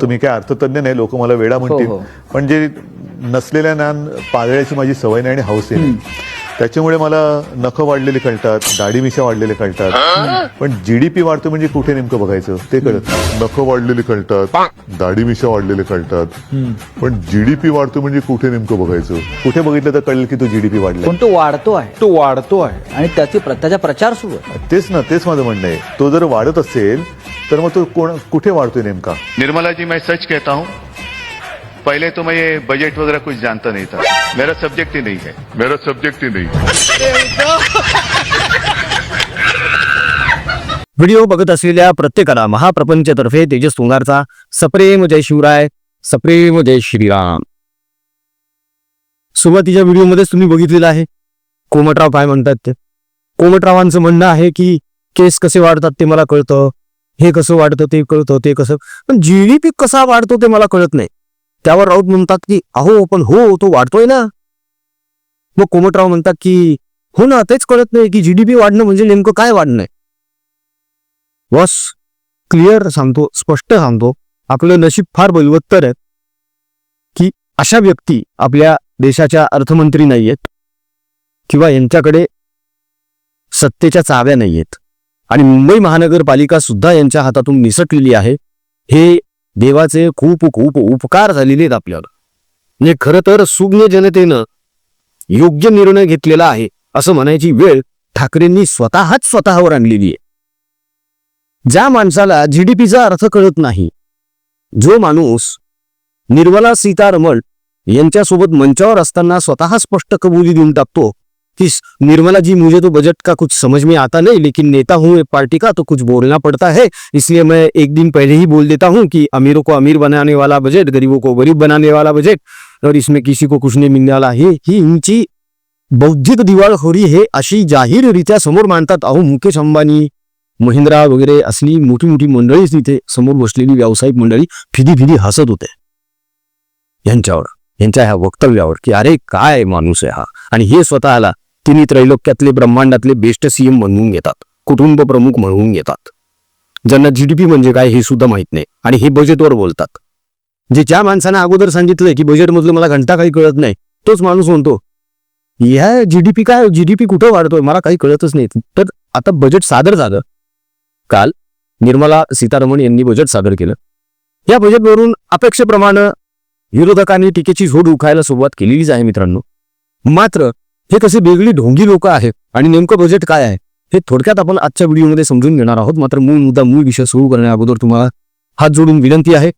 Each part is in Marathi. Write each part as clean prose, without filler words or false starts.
तुम्ही काय अर्थतज्ञ नाही, लोक मला वेडा म्हणतील, पण जे नसलेल्या ज्ञान पाळण्याची माझी सवय नाही आणि हौस नाही. त्याच्यामुळे मला नखं वाढलेले कळतात, दाढी मिशा वाढलेले कळतात, पण जीडीपी वाढतो म्हणजे कुठे नेमकं बघायचं ते कळत नाही. नखं वाढलेले कळतात, दाढी मिशा वाढलेले कळतात, पण जीडीपी वाढतो म्हणजे कुठे नेमकं बघायचं. कुठे बघितलं तर कळेल की तो जीडीपी वाढला, पण तो वाढतो आहे आणि त्याचा प्रचार सुरू आहे. तेच माझं म्हणणं आहे. तो जर वाढत असेल तर मग तो कुठे वाढतोय नेमका. निर्मला जी, मैं सच कहता हूँ, पहले तो मैं ये बजट वगैरह कुछ जानता नहीं था. मेरा सब्जेक्ट ही नहीं है. व्हिडिओ बघत असलेल्या प्रत्येकाला महाप्रपंचतर्फे तेजस तुंगारचा सप्रेम जय शिवराय, सप्रेम जय श्रीराम. सुरुवातीच्या व्हिडिओमध्येच तुम्ही बघितलेलं आहे कोमटराव काय म्हणतात ते. कोमटरावांचं म्हणणं आहे की केस कसे वाढतात ते मला कळतं, हे कसं वाढतं ते कळतं, ते कसं, पण जीडीपी कसा वाढतो ते मला कळत नाही. त्यावर राऊत म्हणतात की अहो पण हो तो वाढतोय ना. मग कोमटराव म्हणतात की हो ना, तेच कळत नाही की जीडीपी वाढणं म्हणजे नेमकं काय वाढणं. बस क्लिअर सांगतो, स्पष्ट सांगतो, आपलं नशीब फार बलवत्तर आहे की अशा व्यक्ती आपल्या देशाच्या अर्थमंत्री नाहीयेत किंवा यांच्याकडे सत्तेच्या चाव्या नाहीयेत आणि मुंबई महानगरपालिका सुद्धा यांच्या हातातून निसटलेली आहे. हे देवाचे खूप खूप उपकार झालेले आहेत आपल्यावर. म्हणजे खरं तर सुज्ञ जनतेनं योग्य निर्णय घेतलेला आहे असं म्हणायची वेळ ठाकरेंनी स्वतःवर आणलेली आहे. ज्या माणसाला जीडीपीचा अर्थ कळत नाही, जो माणूस निर्मला सीतारमण यांच्यासोबत मंचावर असताना स्वतः स्पष्ट कबुली देऊन टाकतो कि निर्मला जी, मुझे तो बजट का कुछ समझ में आता नहीं, लेकिन नेता हूं एक पार्टी का तो कुछ बोलना पड़ता है, इसलिए मैं एक दिन पहले ही बोल देता हूं कि अमीरों को अमीर बनाने वाला बजट, गरीबों को गरीब बनाने वाला बजट और इसमें किसी को कुछ नहीं मिलने वाला. ही इनची बौद्धिक दिवाळखोरी हे अशी जाहीररित्या समोर मांडतात. अहो मुकेश अंबानी, महिंद्रा वगैरे असली मोठी मोठी मंडळी तिथे समोर बसलेली व्यावसायिक मंडळी फिदी हसत होते यांच्यावर, यांच्या ह्या वक्तव्यावर की अरे काय माणूस आहे हा. आणि हे स्वतःला तिन्ही त्रैलोक्यातले ब्रह्मांडातले बेस्ट सीएम म्हणून घेतात, कुटुंब प्रमुख म्हणून घेतात, ज्यांना जीडीपी म्हणजे काय हे सुद्धा माहित नाही आणि हे बजेटवर बोलतात. जे ज्या माणसाने अगोदर सांगितलंय की बजेट मधलं मला घंटा काही कळत नाही, तोच माणूस म्हणतो ह्या जीडीपी काय, जीडीपी कुठं वाढतोय मला काही कळतच नाही. तर आता बजेट सादर झालं काल, निर्मला सीतारमण यांनी बजेट सादर केलं. या बजेटवरून अपेक्षेप्रमाणे विरोधकांनी टीकेची झोड उखायला सुरुवात केलेलीच आहे मित्रांनो. मात्र हे कसे वेगळी ढोंगी लोक आहेत आणि नेमकं बजेट काय आहे हे थोडक्यात आपण आजच्या व्हिडिओमध्ये समजून घेणार आहोत. मात्र मूळ विषय सुरू करण्या अगोदर तुम्हाला हात जोडून विनंती आहे,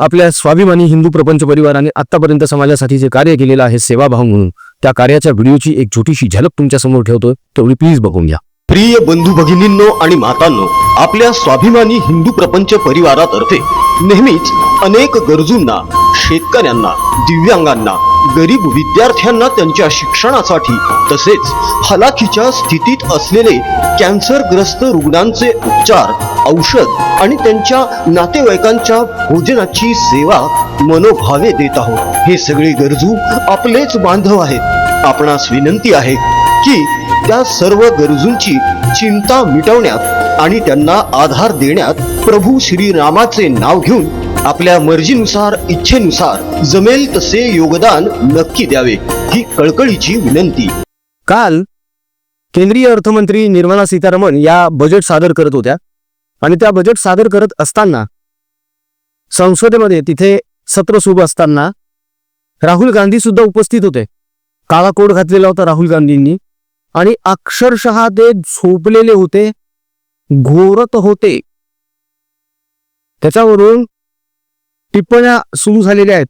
आपल्या स्वाभिमानी हिंदू प्रपंच परिवाराने आतापर्यंत समाजासाठी जे कार्य केलेलं आहे सेवाभाव म्हणून, त्या कार्याच्या व्हिडिओची एक छोटीशी झलक तुमच्या समोर ठेवतोय, तेवढी प्लीज बघून घ्या. प्रिय बंधू भगिनींनो आणि मातांनो, आपल्या स्वाभिमानी हिंदू प्रपंच परिवारातर्फे नेहमीच अनेक गरजूंना, शेतकऱ्यांना, दिव्यांगांना, गरीब विद्यार्थ्यांना त्यांच्या शिक्षणासाठी तसेच हलाखीच्या स्थितीत असलेले कॅन्सरग्रस्त रुग्णांचे उपचार, औषध आणि त्यांच्या नातेवाईकांच्या भोजनाची सेवा मनोभावे देत आहोत. हे सगळे गरजू आपलेच बांधव आहेत. आपणास विनंती आहे की त्या सर्व गरजूंची चिंता मिटवण्यात आणि त्यांना आधार देण्यात प्रभू श्रीरामाचे नाव घेऊन आपल्या मर्जीनुसार, इच्छेनुसार जमेल तसे योगदान नक्की द्यावे, ही कळकळीची विनंती. काल केंद्रीय अर्थमंत्री निर्मला सीतारमण या बजेट सादर करत होत्या आणि त्या बजेट सादर करत असताना संसदेमध्ये तिथे सत्र सुरू असताना राहुल गांधी सुद्धा उपस्थित होते. काळा कोट घातलेला होता राहुल गांधींनी आणि अक्षरशः ते झोपलेले होते, घोरत होते. त्याच्यावरून टिप्पण्या सुरू झालेल्या आहेत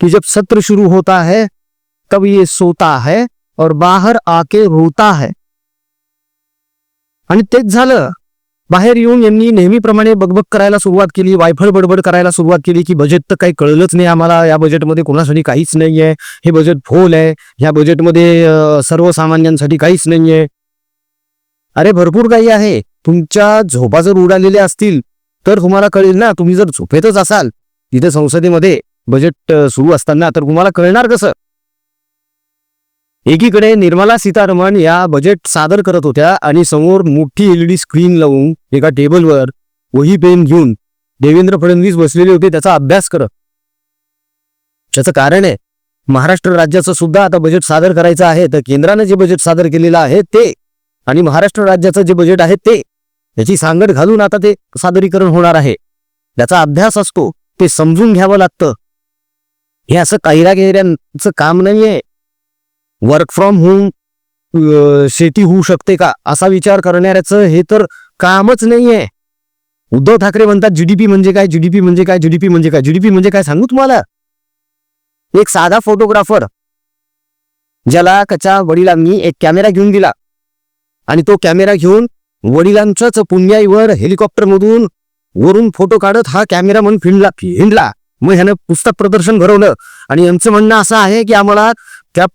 कि जब सत्र शुरू होता है तब ये सोता है और बाहर आके रोता है. आणि तेच झालं. बाहेर येऊन यांनी नेहमीप्रमाणे बकबक करायला सुरुवात केली, वायफळ बडबड करायला सुरुवात केली की बजेट तर काही कळलंच नाही आम्हाला, या बजेटमध्ये कोणासाठी काहीच नाहीये, हे बजेट फोल आहे, या बजेटमध्ये सर्वसामान्यांसाठी काहीच नाहीये. अरे भरपूर काही आहे. तुमच्या झोपा जर उडालेल्या असतील तर तुम्हाला कळेल ना. तुम्ही जर झोपेतच असाल तिथे संसदेमध्ये बजेट सुरू असताना, तर तुम्हाला कळणार कसं. एकीकडे निर्मला सीतारमण या बजेट सादर करत होत्या आणि समोर मोठी LED स्क्रीन लावून एका टेबलवर वही पेन घेऊन देवेंद्र फडणवीस बसलेले होते त्याचा अभ्यास करा. त्याचं कारण आहे, महाराष्ट्र राज्याचं सुद्धा आता बजेट सादर करायचं आहे, तर केंद्राने जे बजेट सादर केलेलं आहे ते आणि महाराष्ट्र राज्याचं जे बजेट आहे ते याची सांगड घालून आता ते सादरीकरण होणार आहे. त्याचा अभ्यास असतो, ते समजून घ्यावं लागतं. हे असं कैऱ्यांचं काम नाहीये. वर्क फ्रॉम होम शेती होऊ शकते का असा विचार करणाऱ्याचं हे तर कामच नाहीये. उद्धव ठाकरे म्हणतात जीडीपी म्हणजे काय, जीडीपी म्हणजे काय, जीडीपी म्हणजे काय. जीडीपी म्हणजे काय सांगू तुम्हाला? एक साधा फोटोग्राफर ज्याला त्याच्या वडिलांनी एक कॅमेरा घेऊन दिला आणि तो कॅमेरा घेऊन वडिलांच्याच पुण्याईवर हेलिकॉप्टर मधून वरून फोटो काढत हा कॅमेरा म्हणून हिंडला. मग ह्यानं पुस्तक प्रदर्शन भरवलं आणि यांचं म्हणणं असं आहे की आम्हाला त्या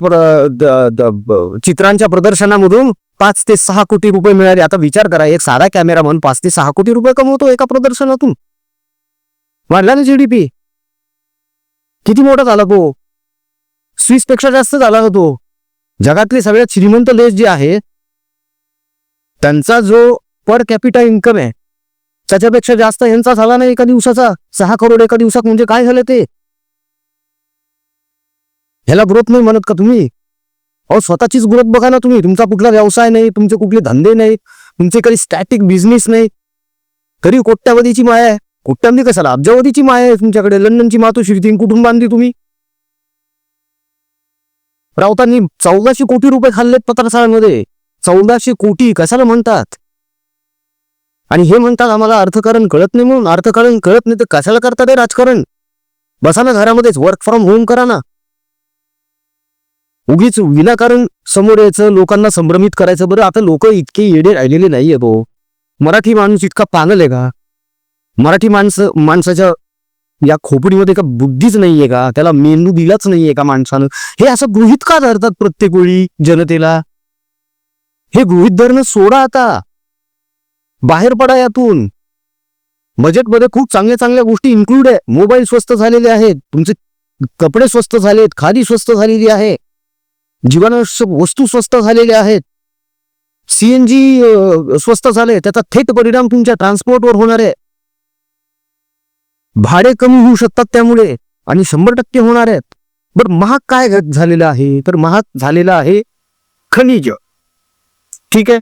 चित्रांच्या प्रदर्शनामधून 5 ते 6 कोटी रुपये मिळाले. आता विचार करा, एक साधा कॅमेरा म्हणून 5 ते 6 कोटी रुपये कमवतो एका प्रदर्शनातून. वाढला ना जीडीपी? किती मोठा झाला तो? स्विस पेक्षा जास्त झाला ना तो. जगातले सगळ्यात श्रीमंत देश जे आहे त्यांचा जो पर कॅपिटा इन्कम आहे त्याच्यापेक्षा जास्त यांचा झाला नाही एका दिवसाचा. 6 करोड एका दिवसात म्हणजे काय झालं ते? ह्याला ग्रोथ नाही म्हणत का तुम्ही? अहो स्वतःचीच ग्रोथ बघा ना तुम्ही. तुमचा कुठला व्यवसाय नाही, तुमचे कुठले धंदे नाही, तुमचे काही स्टॅटिक बिझनेस नाही, तरी कोट्यावधीची माया आहे. कोट्यावधी कशाला, अब्जावधीची माया आहे तुमच्याकडे. लंडनची मातोश्री कुठून बांधली तुम्ही? राऊतांनी 1400 कोटी रुपये खाल्लेत पत्रसाळांमध्ये. 1400 कोटी कशाला म्हणतात? आणि हे म्हणतात आम्हाला अर्थकारण कळत नाही म्हणून. अर्थकारण कळत नाही तर कशाला करतात हे राजकारण? बसा ना घरामध्येच, वर्क फ्रॉम होम करा ना. उगीच विनाकारण समोर यायचं, लोकांना संभ्रमित करायचं. बरं आता लोक इतके येडे राहिलेले नाहीये. तो मराठी माणूस इतका पागल आहे का? मराठी माणसाच्या या खोपडीमध्ये का बुद्धीच नाहीये का? त्याला मेंदू दिलाच नाहीये का माणसानं? हे असं गृहीत का धरतात प्रत्येक वेळी जनतेला? हे गृहीत धरणं सोडा आता, बाहेर पडा यातून. बजेटमध्ये खूप चांगल्या चांगल्या गोष्टी इन्क्लूड आहे. मोबाईल स्वस्त झालेले आहेत, तुमचे कपडे स्वस्त झालेत, खादी स्वस्त झालेली आहे, जीवनावश्यक वस्तू स्वस्त झालेल्या आहेत, सीएनजी स्वस्त झाले. त्याचा थेट परिणाम तुमच्या ट्रान्सपोर्टवर होणार आहे. भाडे कमी होऊ शकतात त्यामुळे आणि 100% होणार आहेत. बरं महाग काय झालेलं आहे? तर महाग झालेलं आहे खनिज. ठीक आहे,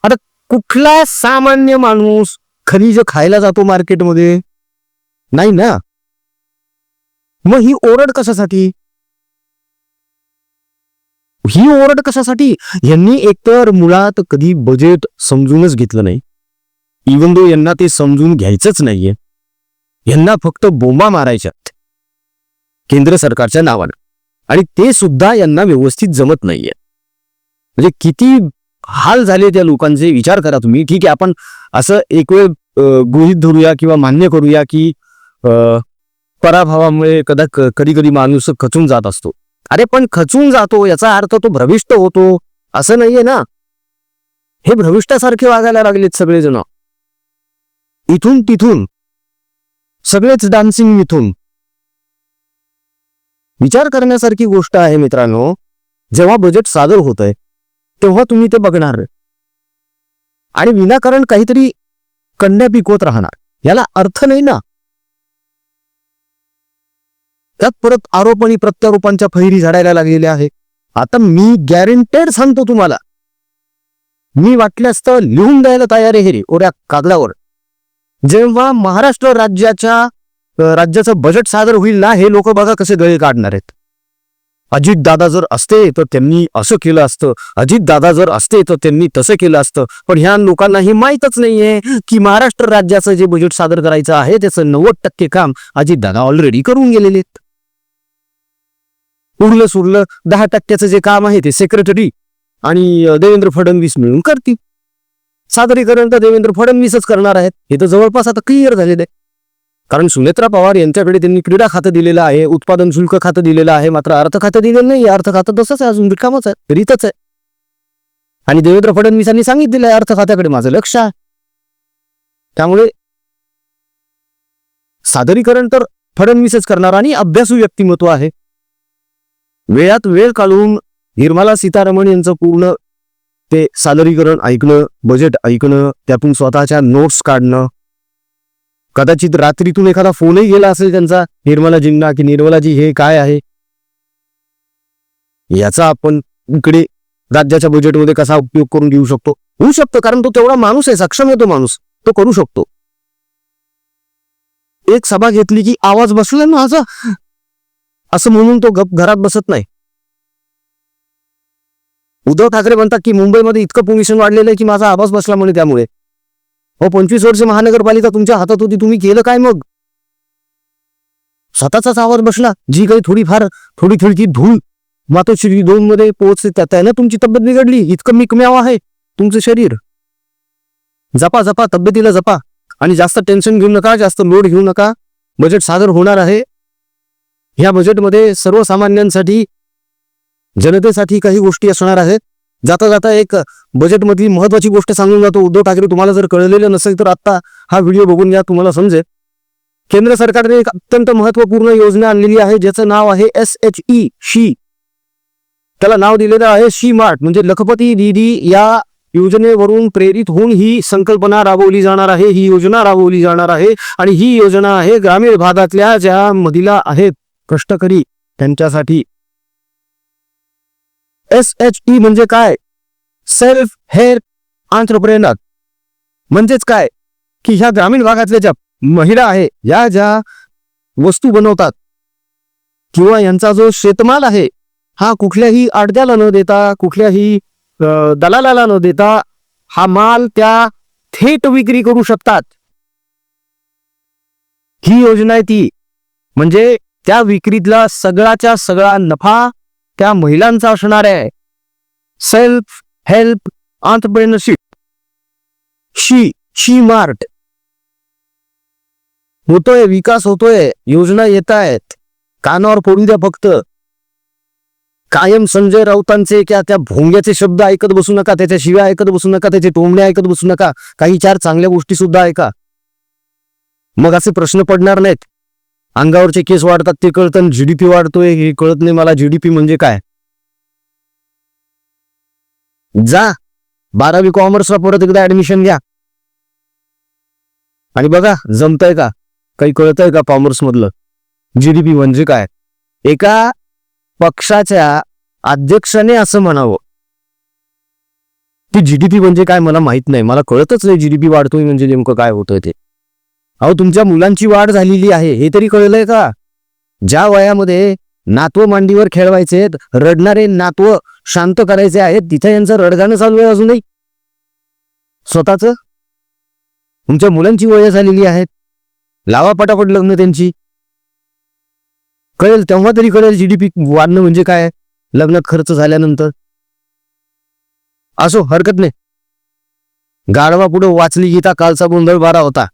आता कुठला सामान्य माणूस खनिज खायला जातो मार्केटमध्ये? नाही ना. मग ही ओरड कशासाठी? ही ओरड कशासाठी? यांनी एकतर मुळात कधी बजेट समजूनच घेतलं नाही. इव्हन दो यांना ते समजून घ्यायचंच नाहीये. यांना फक्त बोंबा मारायच्यात केंद्र सरकारच्या नावानं, आणि ते सुद्धा यांना व्यवस्थित जमत नाहीये. म्हणजे किती हाल झाले त्या लोकांचे विचार करा तुम्ही. ठीक आहे, आपण असं एक वेळ गृहीत धरूया किंवा मान्य करूया की पराभवामुळे कधी कधी माणूस खचून जात असतो. अरे पण खचून जातो याचा अर्थ तो भ्रमिष्ट होतो असं नाहीये ना. हे भ्रमिष्ठासारखे वागायला लागलेत सगळेजण. इथून तिथून सगळेच डान्सिंग इथून. विचार करण्यासारखी गोष्ट आहे मित्रांनो. जेव्हा बजेट सादर होत आहे तेव्हा तुम्ही ते बघणार आणि विनाकारण काहीतरी कन्या पिकवत राहणार, याला अर्थ नाही ना. त्यात परत आरोप आणि प्रत्यारोपांच्या फैरी झाडायला लागलेल्या आहे. आता मी गॅरंटेड सांगतो तुम्हाला, मी वाटल्यास तर लिहून द्यायला तयार आहे हे ओऱ्या कागदावर. जेव्हा महाराष्ट्र राज्याचं बजेट सादर होईल ना, हे लोक बघा कसे गळे काढणार आहेत. अजित दादा जर असते तर त्यांनी असं केलं असतं, अजित दादा जर असते तर त्यांनी तसं केलं असतं. पण ह्या लोकांना हे माहीतच नाहीये की महाराष्ट्र राज्याचं जे बजेट सादर करायचं आहे त्याचं 90% काम अजित दादा ऑलरेडी करून गेलेले आहेत. उरलं सुरलं 10% जे काम आहे ते सेक्रेटरी आणि देवेंद्र फडणवीस मिळून करतील. सादरीकरण तर देवेंद्र फडणवीसच करणार आहेत हे तर जवळपास आता क्लिअर झालेलं आहे. कारण सुनेत्रा पवार यांच्याकडे त्यांनी क्रीडा खातं दिलेलं आहे, उत्पादन शुल्क खातं दिलेलं आहे, मात्र अर्थ खातं दिलेलं नाही. अर्थ खातं तसंच आहे, अजून रिकामच आहे, रीतच आहे. आणि देवेंद्र फडणवीसांनी सांगितलेलं आहे अर्थ खात्याकडे माझं लक्ष आहे. त्यामुळे सादरीकरण तर फडणवीसच करणार आणि अभ्यासू व्यक्तिमत्व आहे. वेळात वेळ काढून निर्मला सीतारामन यांचं पूर्ण ते सादरीकरण ऐकणं, बजेट ऐकणं, त्यातून स्वतःच्या नोट्स काढणं, कदाचित रात्रीतून एखादा फोनही गेला असेल त्यांचा निर्मलाजींना की निर्मलाजी हे काय आहे, याचा आपण इकडे राज्याच्या बजेटमध्ये कसा उपयोग करून घेऊ शकतो. होऊ शकतो, कारण तो तेवढा माणूस आहे, सक्षम आहे तो माणूस, तो करू शकतो. एक सभा घेतली की आवाज बसला ना असं म्हणून तो गप घरात बसत नाही. उद्धव ठाकरे म्हणतात की मुंबईमध्ये इतकं पोल्युशन वाढलेलं आहे की माझा आवाज बसला म्हणे त्यामुळे. 25 वर्ष महानगरपालिका तुमच्या हातात होती, तुम्ही केलं काय मग? स्वतःचाच आवाज बसला. जी काही थोडी थोडी धूळ मातोश्री 2 मध्ये पोहोचते त्याने तुमची तब्येत बिघडली. इतकं मिकम्याव आहे तुमचं शरीर. जपा तब्येतीला जपा आणि जास्त टेन्शन घेऊ नका, जास्त लोड घेऊ नका. बजेट सादर होणार आहे. ह्या बजेटमध्ये सर्वसामान्यांसाठी, जनतेसाठी काही गोष्टी असणार आहेत. जाता जाता एक बजेटमधली महत्वाची गोष्ट सांगून जातो. उद्धव ठाकरे, तुम्हाला जर कळलेलं नसेल तर आता हा व्हिडिओ बघून घ्या, तुम्हाला समजेल. केंद्र सरकारने एक अत्यंत महत्वपूर्ण योजना आणलेली आहे ज्याचं नाव आहे SHE शी. त्याला नाव दिलेलं आहे शी मार्ट, म्हणजे लखपती दीदी या योजनेवरून प्रेरित होऊन ही संकल्पना राबवली जाणार आहे, ही योजना राबवली जाणार आहे. आणि ही योजना आहे ग्रामीण भागातल्या ज्या महिला आहेत कष्टकरी त्यांच्यासाठी. SHE म्हणजे काय? Self help entrepreneur. म्हणजेच काय की ह्या ग्रामीण भागातल्या ज्या महिला आहे, या ज्या वस्तू बनवतात किंवा यांचा जो शेतमाल आहे, हा कुठल्याही आडत्याला न देता, कुठल्याही दलालाला न देता हा माल त्या थेट विक्री करू शकतात. ही योजना आहे ती. म्हणजे त्या विक्रीतला सगळाच्या सगळा नफा त्या महिलांचा असणार आहे. सेल्फ हेल्प एंटरप्रेन्योरशिप शी मार्ट. होतोय, विकास होतोय, योजना येत आहेत. कानावर पडू द्या फक्त. कायम संजय राऊतांचे त्या भोंग्याचे शब्द ऐकत बसू नका, त्याच्या शिव्या ऐकत बसू नका, त्याचे टोमणे ऐकत बसू नका. काही 4 चांगल्या गोष्टी सुद्धा ऐका, मग असे प्रश्न पडणार नाहीत. अंगावरचे केस वाढतात ते कळतं, GDP वाढतोय हे कळत नाही मला. GDP म्हणजे काय? जा 12वी कॉमर्सला परत एकदा ऍडमिशन घ्या आणि बघा जमतंय का, काही कळतंय का कॉमर्स मधलं. GDP म्हणजे काय? एका पक्षाच्या अध्यक्षाने असं म्हणावं की GDP म्हणजे काय मला माहित नाही, मला कळतच नाही GDP वाढतोय म्हणजे नेमकं काय होतंय ते. अहो, तुमच्या मुलांची वाढ झालेली आहे हे तरी कळलंय का? ज्या वयामध्ये नातवं मांडीवर खेळवायचे, रडणारे नातवं शांत करायचे आहेत, तिथे यांचं रडगाणं चालू आहे अजूनही स्वतःच. तुमच्या मुलांची वय झालेली आहेत, लावा पटापट लग्न त्यांची. कळेल तेव्हा तरी कळेल GDP वाढणं म्हणजे काय, लग्नात खर्च झाल्यानंतर. असो, हरकत नाही. गाढवा पुढे वाचली गीता, कालचा गोंधळ बारा होता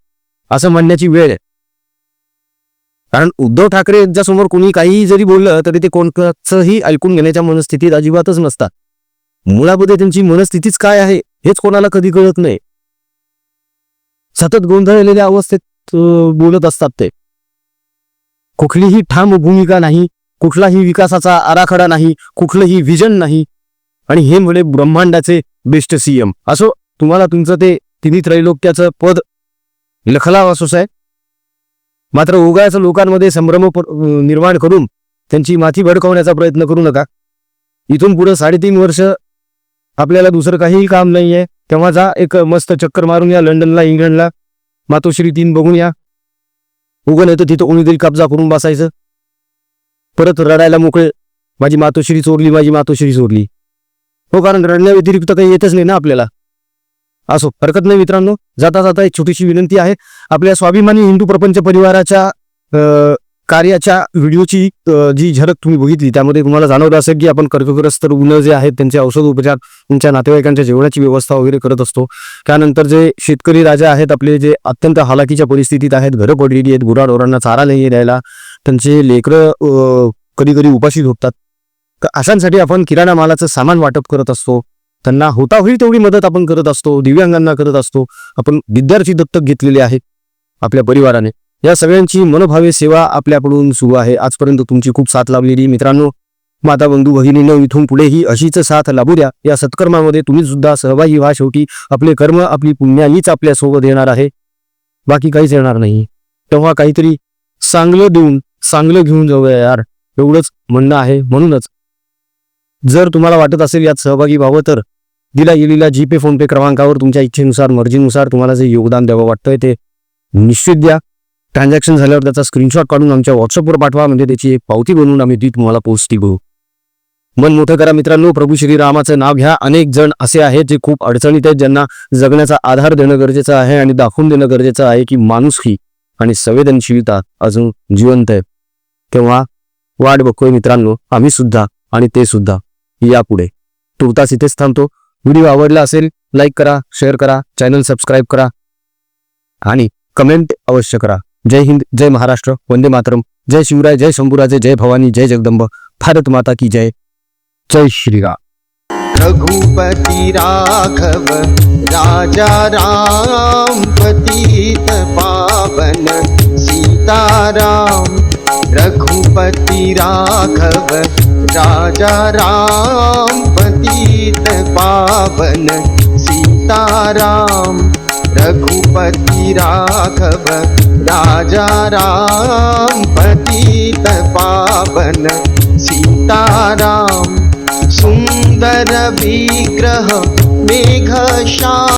असं म्हणण्याची वेळ आहे. कारण उद्धव ठाकरे यांच्यासमोर कोणी काही जरी बोललं तरी ते कोणतंही ऐकून घेण्याच्या मनस्थितीत अजिबातच नसतात. मुळामध्ये त्यांची मनस्थितीच काय आहे हेच कोणाला कधी कळत नाही. सतत गोंधळलेल्या अवस्थेत बोलत असतात ते. कुठलीही ठाम भूमिका नाही, कुठलाही विकासाचा आराखडा नाही, कुठलंही विजन नाही. आणि हे म्हणे ब्रह्मांडाचे बेस्ट CM. असो, तुम्हाला तुमचं ते तिन्ही त्रैलोक्याचं पद लखलाव असोच आहे. मात्र उगाच लोकांमध्ये संभ्रम निर्माण करून त्यांची माथी भडकवण्याचा प्रयत्न करू नका. इथून पुढे 3.5 वर्ष आपल्याला दुसरं काहीही काम नाहीये. तेव्हा जा एक मस्त चक्कर मारून या लंडनला, इंग्लंडला, मातोश्री 3 बघून या. उगं नाही तर तिथं कोणीतरी कब्जा करून बसायचं, परत रडायला मोकळे, माझी मातोश्री चोरली, माझी मातोश्री चोरली. हो, कारण रडण्या व्यतिरिक्त काही येतच नाही ना आपल्याला. असो, हरकत नाही मित्रांनो. जाता जाता एक छोटीशी विनंती आहे. आपल्या स्वाभिमानी हिंदू प्रपंच परिवाराच्या कार्याच्या व्हिडिओची जी झलक तुम्ही बघितली त्यामध्ये तुम्हाला जाणवलं असेल की आपण कर्कग्रस्त रुग्ण जे आहेत त्यांचे औषध उपचार, त्यांच्या नातेवाईकांच्या जेवणाची व्यवस्था वगैरे करत असतो. त्यानंतर जे शेतकरी राजा आहेत आपले, जे अत्यंत हालाकीच्या परिस्थितीत आहेत, घरं पडलेली आहेत, गुराढोरांना चारा नाही द्यायला, त्यांचे लेकरं कधी कधी उपाशी झोपतात, अशांसाठी आपण किराणा मालाचं सामान वाटप करत असतो. त्यांना होता होईल तेवढी मदत आपण करत असतो. दिव्यांगांना करत असतो. आपण विद्यार्थी दत्तक घेतलेले आहेत आपल्या परिवाराने. या सगळ्यांची मनोभावे सेवा आपल्याकडून सुरू आहे. आजपर्यंत तुमची खूप साथ लाभलेली मित्रांनो, माता बंधू भगिनींनो, इथून पुढेही अशीच साथ लाभू द्या. या सत्कर्मामध्ये तुम्ही सुद्धा सहभागी व्हा. शेवटी आपले कर्म, आपली पुण्यालीच आपल्या सोबत येणार आहे, बाकी काहीच येणार नाही. तेव्हा काहीतरी चांगलं देऊन चांगलं घेऊन जाऊया यार, एवढंच म्हणणं आहे. म्हणूनच जर तुम्हाला वाटत असेल यात सहभागी व्हावं तर दिला गेलेल्या जीपे फोनपे क्रमांकावर तुमच्या इच्छेनुसार मर्जीनुसार तुम्हाला जे योगदान द्यावं वाटतंय ते निश्चित द्या. ट्रान्झॅक्शन झाल्यावर त्याचा स्क्रीनशॉट काढून आमच्या व्हॉट्सअपवर पाठवा, म्हणजे त्याची एक पावती बनवून आम्ही ती तुम्हाला पोस्टी करू. मन मोठं करा मित्रांनो, प्रभू श्रीरामाचं नाव घ्या. अनेक जण असे आहेत जे खूप अडचणीत आहेत, ज्यांना जगण्याचा आधार देणं गरजेचं आहे आणि दाखवून देणं गरजेचं आहे की माणुसकी आणि संवेदनशीलता अजून जिवंत आहे. तेव्हा वाट बघतोय मित्रांनो आम्ही सुद्धा आणि ते सुद्धा. यापुढे तुर्तास इथेच थांबतो. व्हिडिओ आवडला असेल लाईक करा, शेअर करा, चॅनल सबस्क्राईब करा आणि कमेंट अवश्य करा. जय हिंद, जय महाराष्ट्र, वंदे मातरम, जय शिवराय, जय शंभूराजे, जय भवानी, जय जगदंब, भारत माता की जय. जय श्रीराम. रघुपति राघव राजा राम पतित पावन सीताराम. रघुपति राघव राजा राम पतित पावन सीताराम. रघुपति राघव राजा राम पतित पावन सीताराम. सुंदर विग्रह मेघ श्याम